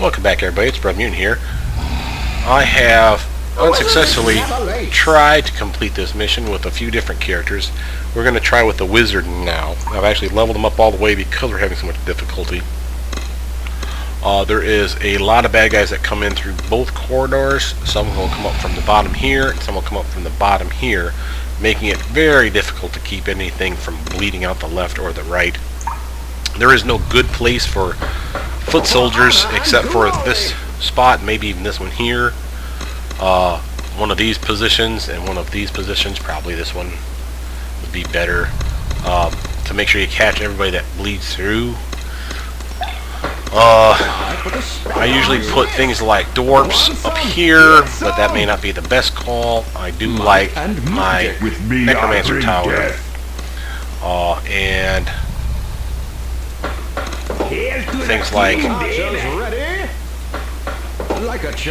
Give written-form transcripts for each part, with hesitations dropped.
Welcome back, everybody. It's Brothermutant here. I have unsuccessfully tried to complete this mission with a few different characters. We're going to try with the wizard now. I've actually leveled them up all the way because we're having so much difficulty. There is a lot of bad guys that come in through both corridors. Some will come up from the bottom here, and some will come up from the bottom here, making it very difficult to keep anything from bleeding out the left or the right. There is no good place for foot soldiers except for this spot, maybe even this one here. One of these positions and one of these positions, probably this one would be better, to make sure you catch everybody that bleeds through. I usually put things like dwarfs up here, but that may not be the best call. I do like my necromancer tower, and things like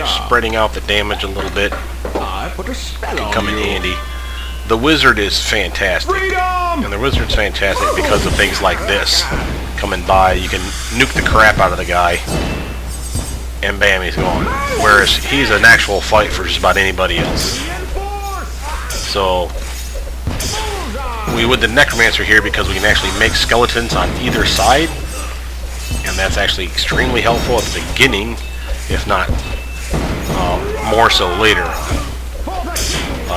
spreading out the damage a little bit can come in handy. The wizard is fantastic, and the wizard's fantastic because of things like this coming by. You can nuke the crap out of the guy, and bam, he's gone. Whereas he's an actual fight for just about anybody else. So we with the necromancer here, because we can actually make skeletons on either side, and that's actually extremely helpful at the beginning, if not more so later.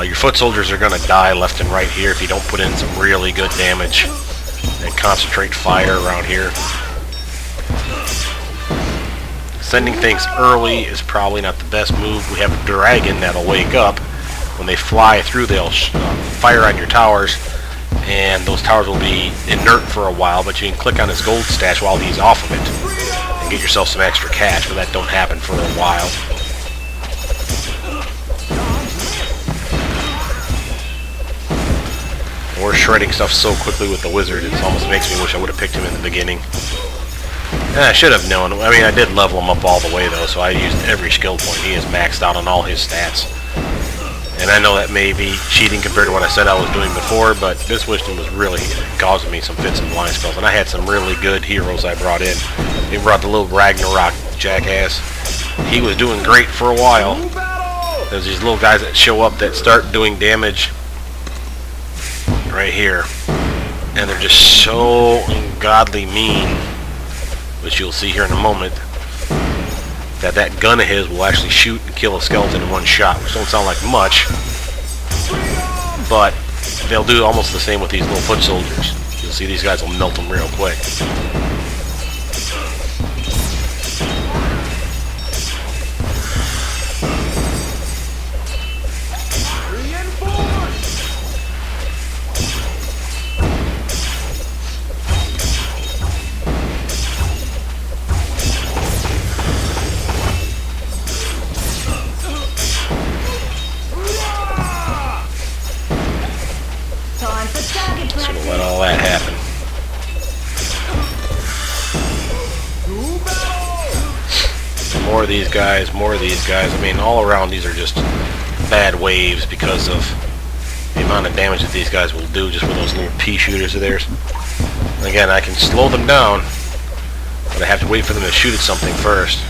Your foot soldiers are going to die left and right here if you don't put in some really good damage and concentrate fire around here. Sending things early is probably not the best move. We have a dragon that'll wake up. When they fly through, they'll fire on your towers, and those towers will be inert for a while, but you can click on his gold stash while he's off of it and get yourself some extra cash, but that don't happen for a while. We're shredding stuff so quickly with the wizard, it almost makes me wish I would have picked him in the beginning. I should have known. I mean, I did level him up all the way, though, so I used every skill point. He is maxed out on all his stats. And I know that may be cheating compared to what I said I was doing before, but this wisdom was really causing me some fits and blind spells. And I had some really good heroes I brought in. They brought the little Ragnarok jackass. He was doing great for a while. There's these little guys that show up that start doing damage right here, and they're just so ungodly mean, which you'll see here in a moment, that gun of his will actually shoot and kill a skeleton in one shot, which don't sound like much, but they'll do almost the same with these little foot soldiers. You'll see these guys will melt them real quick. Just gonna let all that happen. More of these guys, more of these guys. I mean, all around these are just bad waves because of the amount of damage that these guys will do just with those little pea shooters of theirs. And again, I can slow them down, but I have to wait for them to shoot at something first.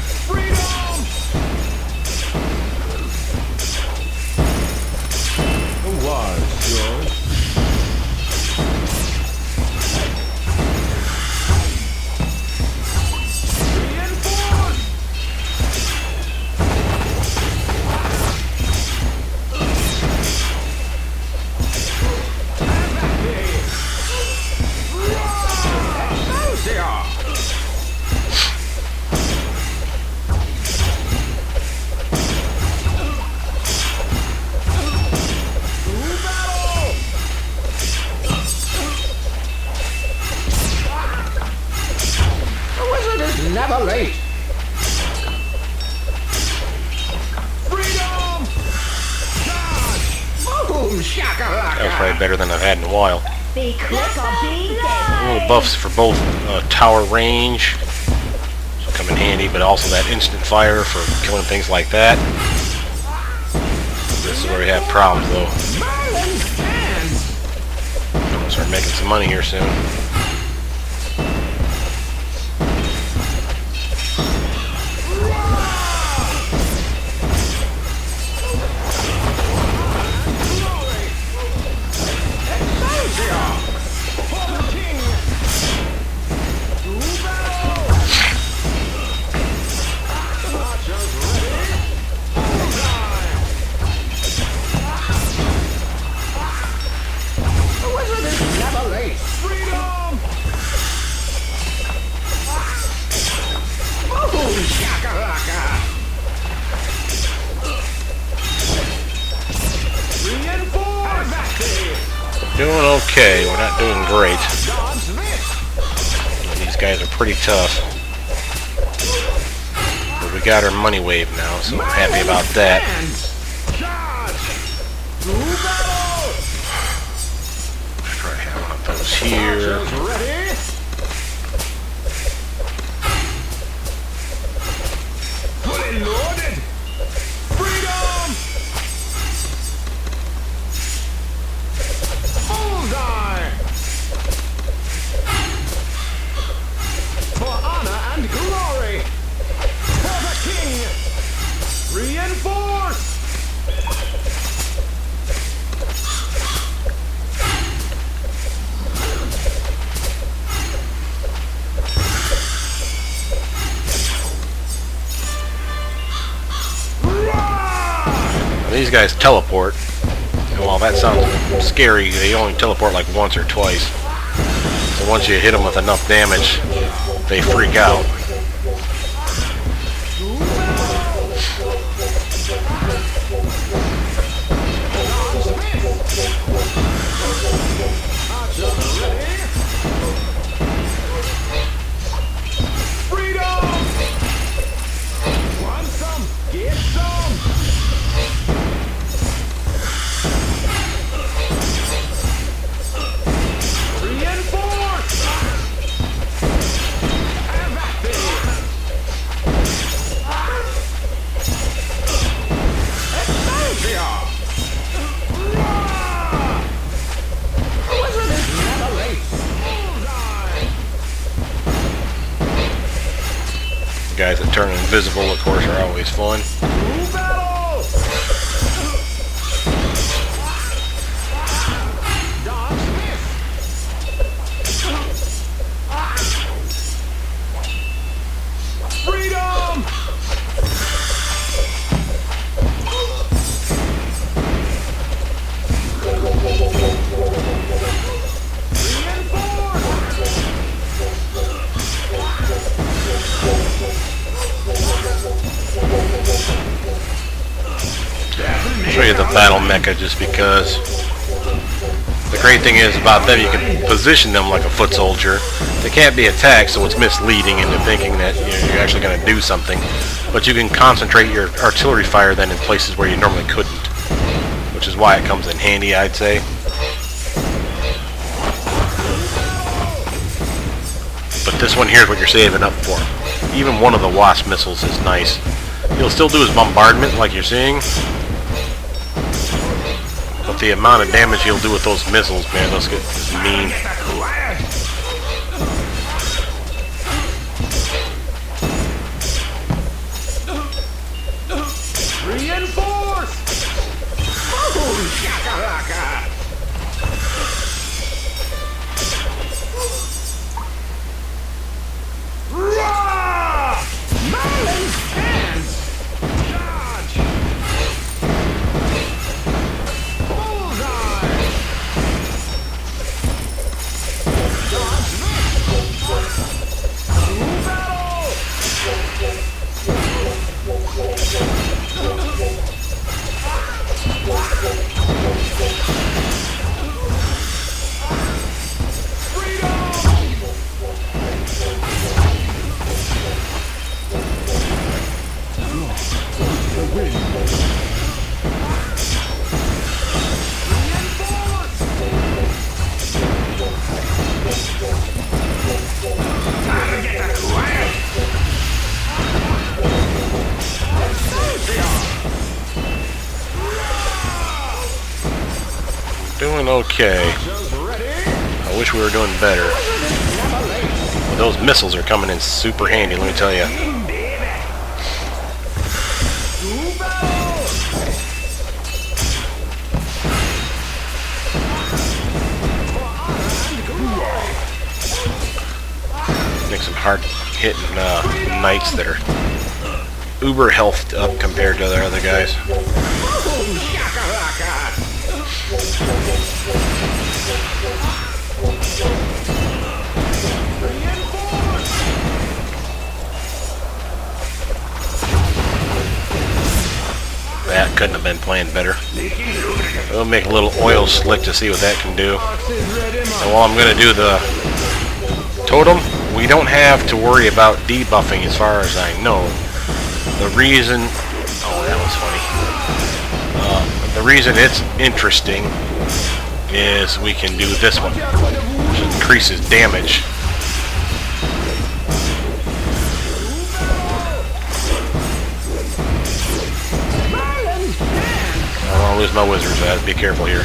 Never late. Freedom! Boom, shakalaka. That was probably better than I've had in a while. Little buffs for both tower range, so come in handy, but also that instant fire for killing things like that. This is where we have problems, though. I'm gonna start making some money here soon. Doing okay. We're not doing great. These guys are pretty tough. But we got our money wave now, so I'm happy about that. Try to have one of those here. Fully loaded. Freedom. Bullseye. For honor and glory. For the king. Reinforce. These guys teleport, and while that sounds scary, they only teleport like once or twice. So once you hit them with enough damage, they freak out. Guys that turn invisible, of course, are always fun. Show you the battle mecha just because the great thing is about them, you can position them like a foot soldier. They can't be attacked, so it's misleading into thinking that you're actually going to do something. But you can concentrate your artillery fire then in places where you normally couldn't, which is why it comes in handy, I'd say. But this one here is what you're saving up for. Even one of the wasp missiles is nice. He'll still do his bombardment like you're seeing, but the amount of damage he'll do with those missiles, man, those get mean. Reinforce! Oh, shakalaka! Roar! Merlin's hands! Charge! Bullseye! Charge this! To battle! Doing okay. I wish we were doing better. But those missiles are coming in super handy, let me tell you. Make some hard-hitting knights that are uber healthed up compared to the other guys. That couldn't have been planned better. We'll make a little oil slick to see what that can do. Ox is ready, And while I'm going to do the totem, we don't have to worry about debuffing as far as I know. The reason... Oh, that was funny. The reason it's interesting is we can do this one, which increases damage. I don't want to lose my wizards, guys. Be careful here.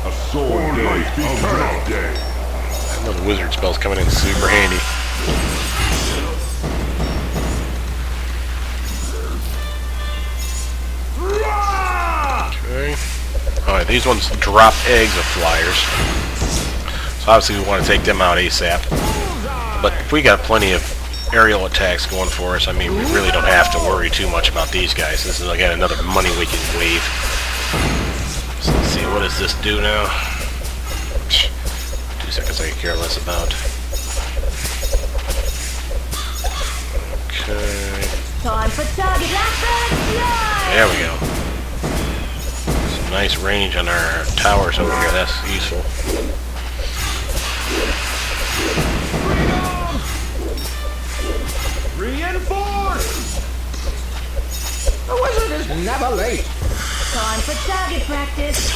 A sword day, eternal day. I know the wizard spell's coming in super handy. Okay. Alright, these ones drop eggs of flyers. So obviously we want to take them out ASAP. But if we got plenty of aerial attacks going for us, I mean, we really don't have to worry too much about these guys. This is again another money we can wave. So let's see, what does this do now? 2 seconds I could care less about. Okay. Time for target fly. There we go. Some nice range on our towers over here. That's useful. Reinforce! The wizard is never late. Time for target practice.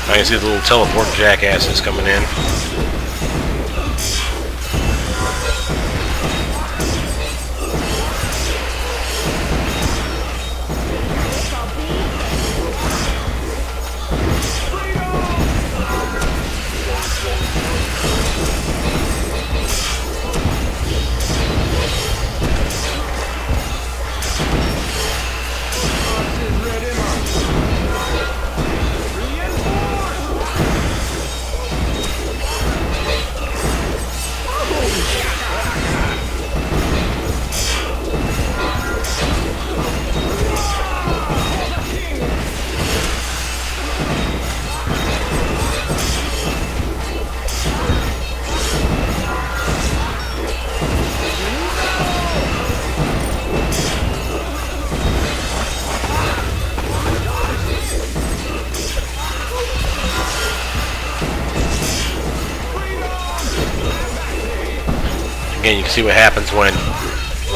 I can see the little teleport jackasses coming in. Again, you can see what happens when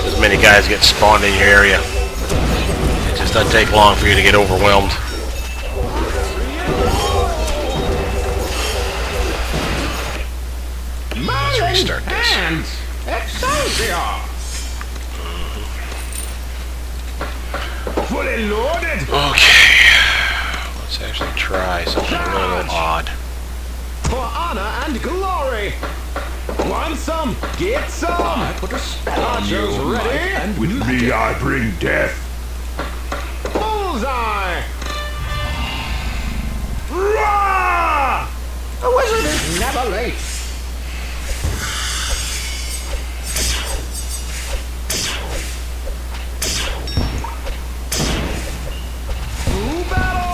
as many guys get spawned in your area. It just doesn't take long for you to get overwhelmed. Let's restart this. Excelsior! Fully loaded! Okay. Let's actually try something a little odd. For honor and glory! Want some? Get some! I put a spell on you, ready? And with me I bring death. Bullseye! Rah! The wizard is never late. To battle!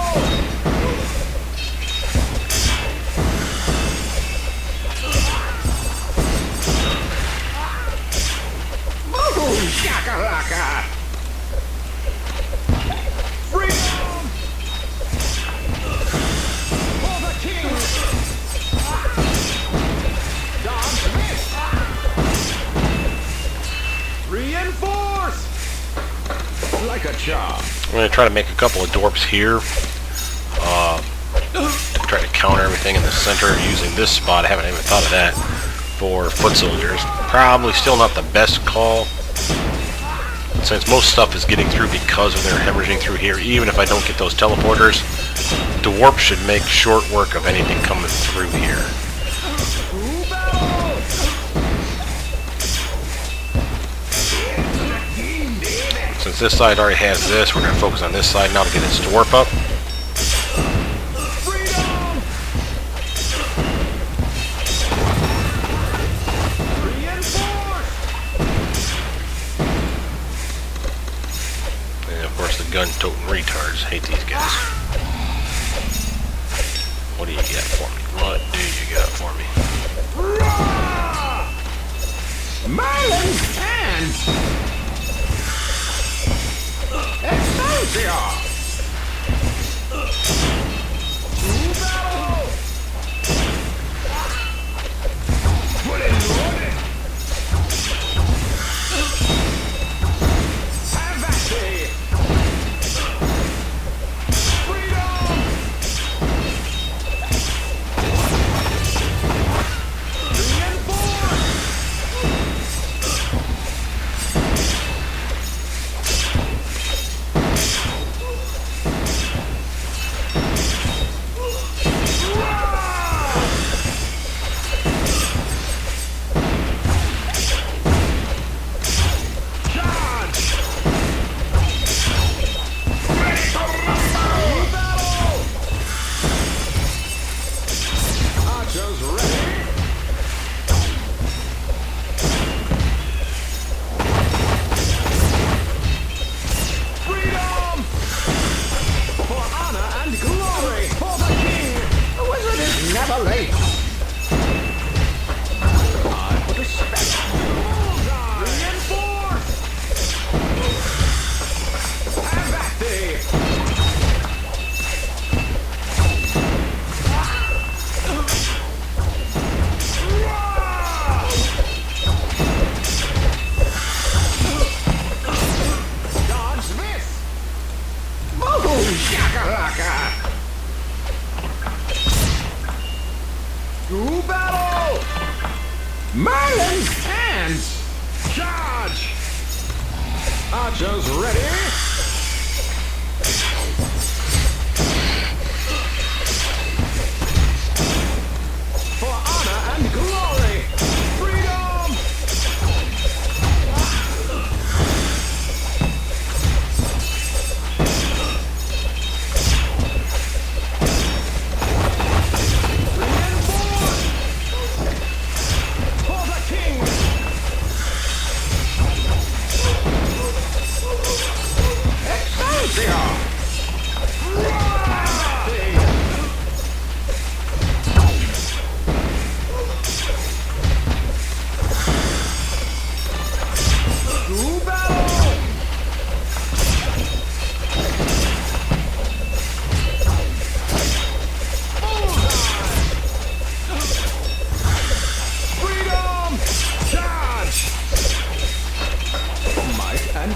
Boom! Shakalaka! Freedom! For the king! Dodge miss! Reinforce! Like a charm. I'm going to try to make a couple of dorps here. Try to counter everything in the center using this spot. I haven't even thought of that for foot soldiers. Probably still not the best call. since most stuff is getting through because of their hemorrhaging through here, even if I don't get those teleporters, the warp should make short work of anything coming through here. Since this side already has this, we're going to focus on this side now to get its warp up. Gun-toting retards. Hate these guys. What do you got for me? What do you got for me? Merlin's hands! Excelsior! Put it loaded! Have that day! Never late. I respect reinforce. Have that day. Dodge this. Boom, shakalaka. To battle! Merlin's hands! Charge! Archers ready? For honor and glory! Freedom!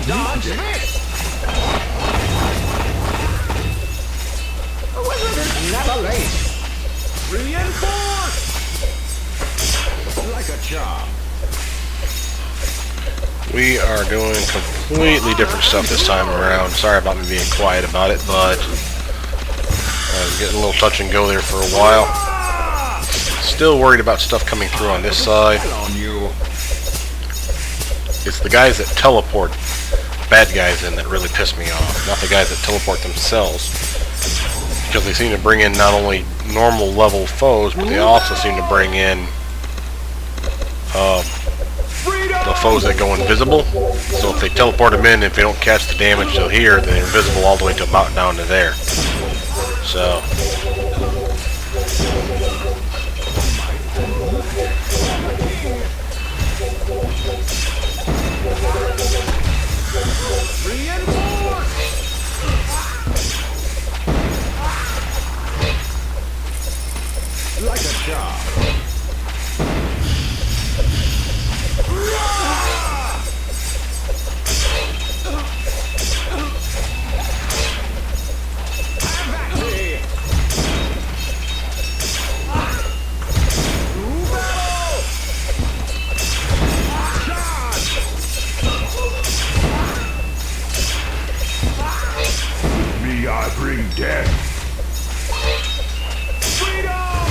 Dodge this! The wizard is never late. Reinforce! Like a charm. We are doing completely different stuff this time around. Sorry about me being quiet about it, but I was getting a little touch and go there for a while. Still worried about stuff coming through on this side. It's the guys that teleport bad guys in that really piss me off, not the guys that teleport themselves, because they seem to bring in not only normal level foes, but they also seem to bring in the foes that go invisible. So if they teleport them in, if they don't catch the damage till here, they're invisible all the way to about down to there. So like a charm. I bring death. Freedom!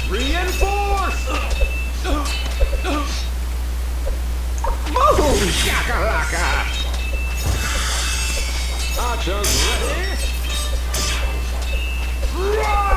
Reinforce! Boom! Shakalaka! Archers ready? Rah!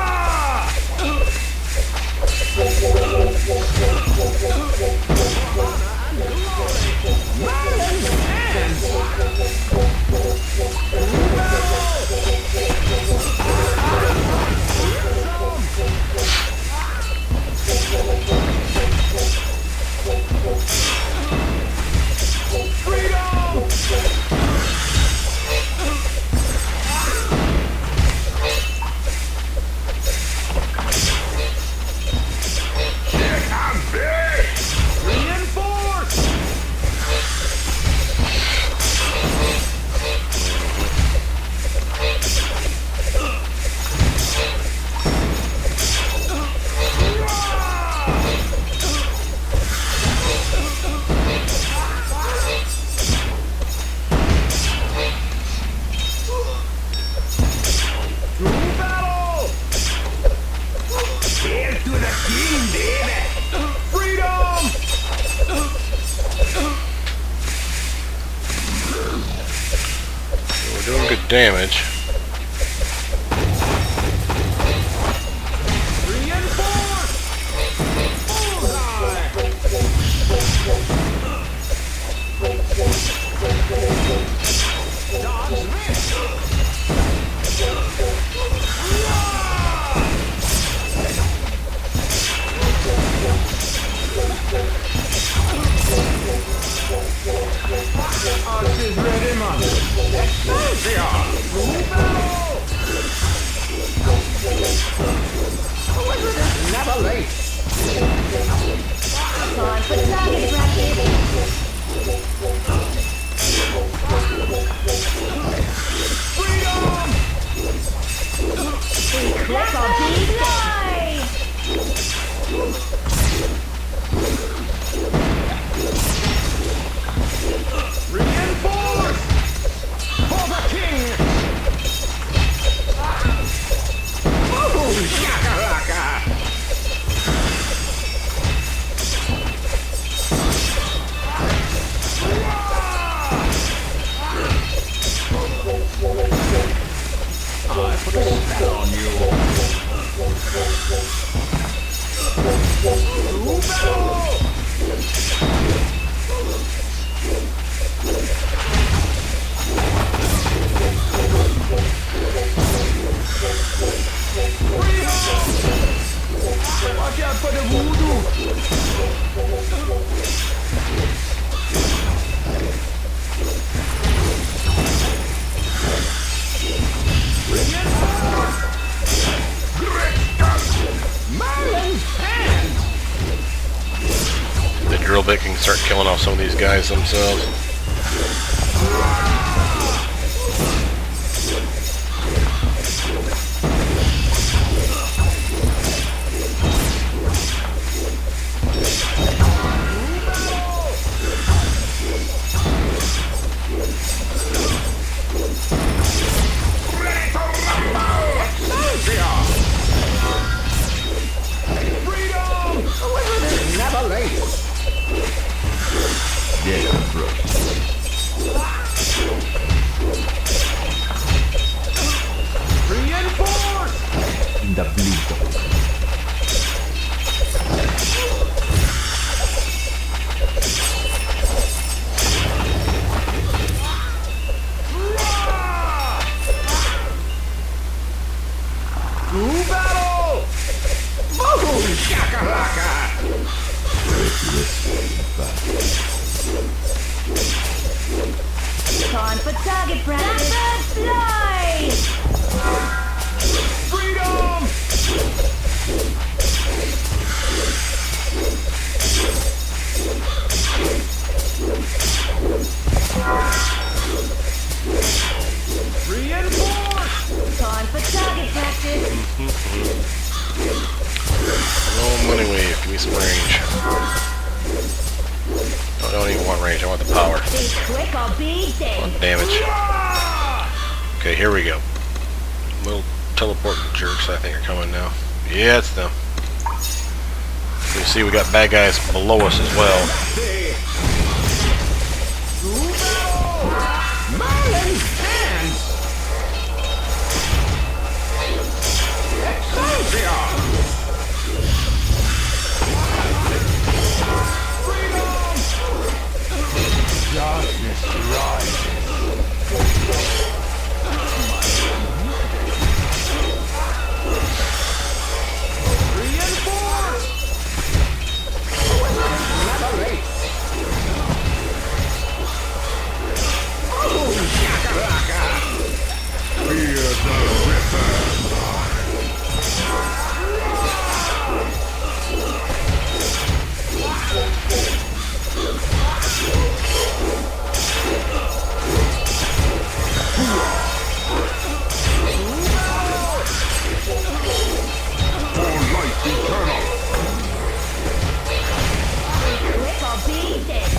Doing good damage. Archers ready, man. Never late. Time for target practice. Freedom! Eclipse of fly! Reinforce! For the king! Boom! Shakalaka! I put a spell on you. To battle! Watch out for the voodoo! The drill bit can start killing off some of these guys themselves. Never late. Yeah, bro. Reinforce! In the bleed. To battle! Boom! Shakalaka! Time for target practice. Blackbird fly! Freedom! Reinforce! Time for target practice. Oh, money wave. some range. I don't even want range, I want the power. Be quick or be I dead. want damage. Okay, here we go. Little teleporting jerks I think are coming now. Yeah, it's them. You see we got bad guys below us as well. Merlin's hands! Excelsior! Darkness rises. Reinforce! Never late. Oh, shakalaka! Fear the Ripper. For life eternal. Quick or be dead.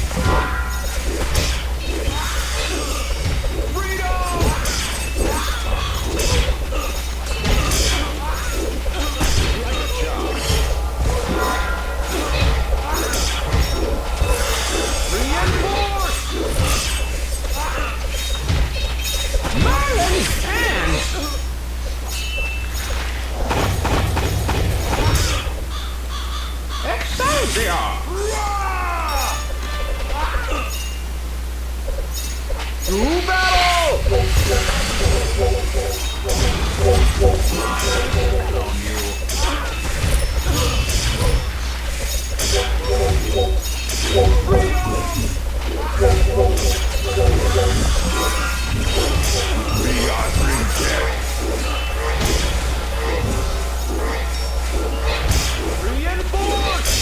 To battle! Beyond ring death. Reinforce!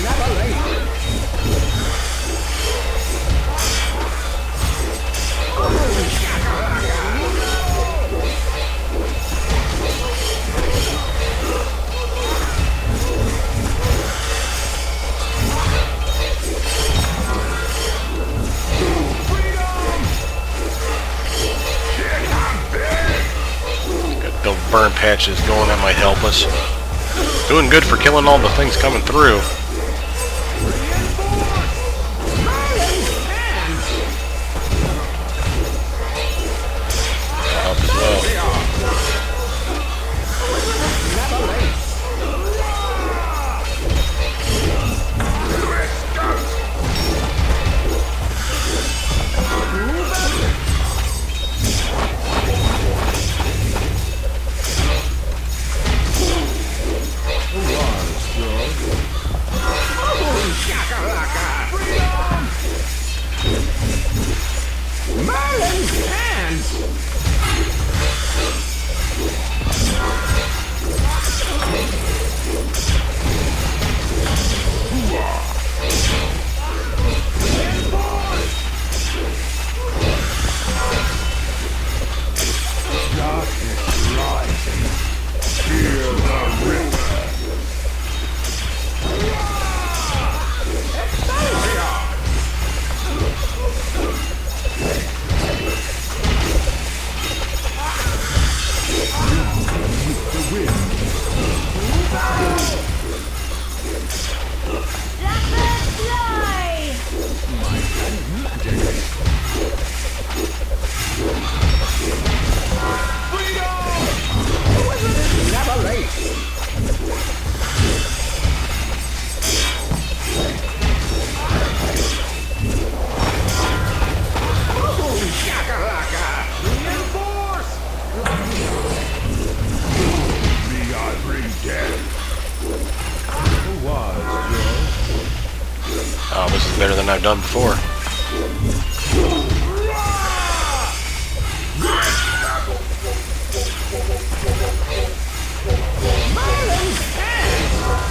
Never late. Got the burn patches going, that might help us. Doing good for killing all the things coming through. Help as well. Merlin's hands! Darkness rising. Fear the Ripper. Excelsior! The wind. Blackbird fly! Never late. Oh, shakalaka! Reinforce! Me, I bring death. Who was, Joe? Oh, this is better than I've done before. Merlin's hands!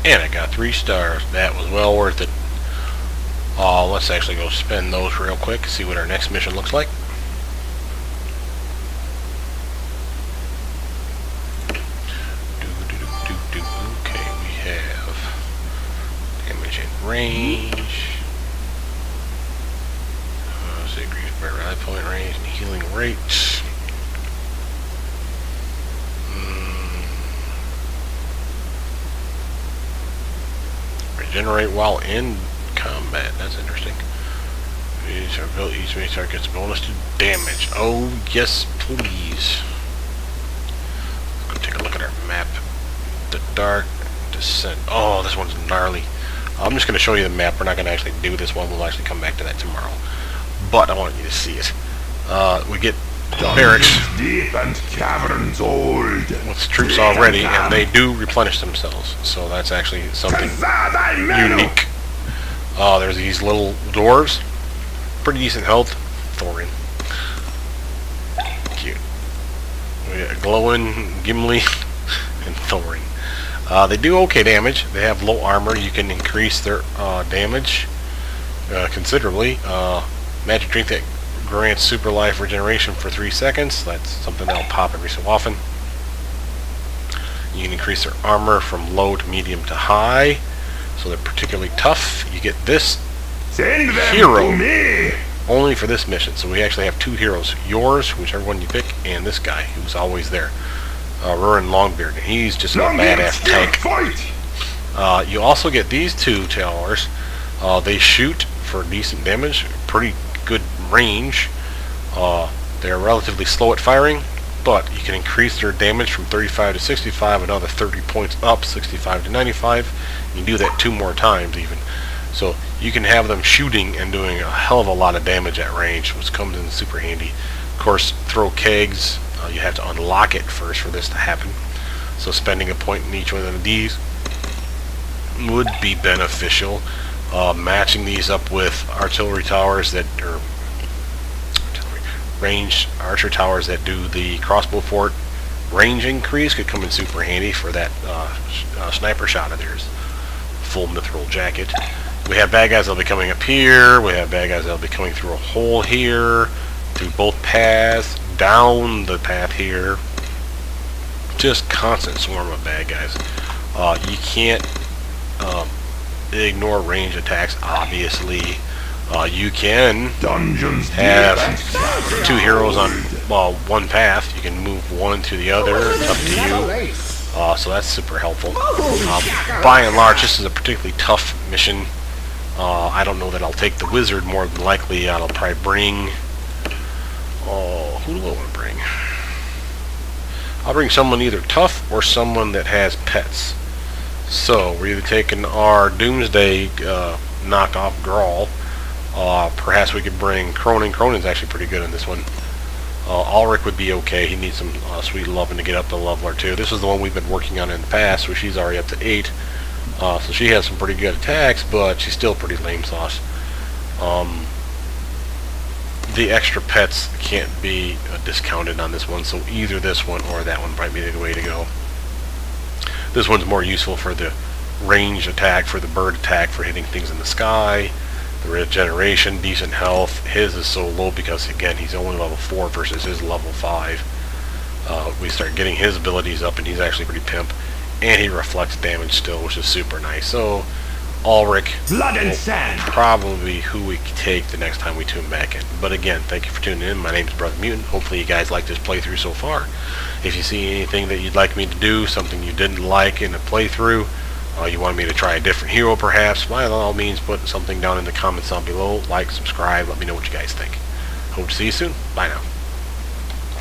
And I got 3 stars. That was well worth it. Let's actually go spend those real quick, see what our next mission looks like. Okay, we have damage and range. So increase by rally point range and healing rates. Regenerate while in combat. That's interesting. Each main target gets a bonus to damage. Oh, yes, please. Let's go take a look at our map. The Dark Descent. Oh, this one's gnarly. I'm just going to show you the map. We're not going to actually do this one. We'll actually come back to that tomorrow. But I want you to see it. We get barracks deep and caverns old with troops already, and they do replenish themselves. So that's actually something unique. There's these little dwarves. Pretty decent health. Thorin. Cute. We got Glowing, Gimli, and Thorin. They do okay damage. They have low armor. You can increase their damage considerably. Magic drink that grants super life regeneration for 3 seconds. That's something that'll pop every so often. You can increase their armor from low to medium to high, so they're particularly tough. You get this hero only for this mission. So we actually have 2 heroes. Yours, whichever one you pick, and this guy who's always there. Rurin Longbeard. He's just a badass tank. You also get these 2 towers. They shoot for decent damage, pretty good range. They're relatively slow at firing, but you can increase their damage from 35 to 65, another 30 points up, 65 to 95. You can do that 2 more times even. So you can have them shooting and doing a hell of a lot of damage at range, which comes in super handy. Of course, throw kegs. You have to unlock it first for this to happen. So spending a point in each one of these would be beneficial. Matching these up with artillery towers that are range archer towers that do the crossbow fort range increase could come in super handy for that sniper shot of theirs. Full mithril jacket. We have bad guys that'll be coming up here. We have bad guys that'll be coming through a hole here, through both paths, down the path here. Just constant swarm of bad guys. You can't ignore range attacks, obviously. You can have 2 heroes on one path. You can move one to the other. It's up to you. So that's super helpful. By and large, this is a particularly tough mission. I don't know that I'll take the wizard. More than likely, I'll probably bring... who do I want to bring? I'll bring someone either tough or someone that has pets. So we're either taking our Doomsday knockoff Grawl. Perhaps we could bring Cronin. Cronin's actually pretty good in this one. Ulrich would be okay. He needs some sweet loving to get up to level or 2. This is the one we've been working on in the past, so she's already up to 8. So she has some pretty good attacks, but she's still pretty lame sauce. The extra pets can't be discounted on this one, so either this one or that one might be the way to go. This one's more useful for the range attack, for the bird attack, for hitting things in the sky. The regeneration, decent health. His is so low because, again, he's only level 4 versus his level 5. We start getting his abilities up, and he's actually pretty pimp. And he reflects damage still, which is super nice. So, Ulrich will probably be who we take the next time we tune back in. But again, thank you for tuning in. My name is Brothermutant. Hopefully you guys like this playthrough so far. If you see anything that you'd like me to do, something you didn't like in a playthrough, you want me to try a different hero perhaps, by all means put something down in the comments down below. Like, subscribe, let me know what you guys think. Hope to see you soon. Bye now.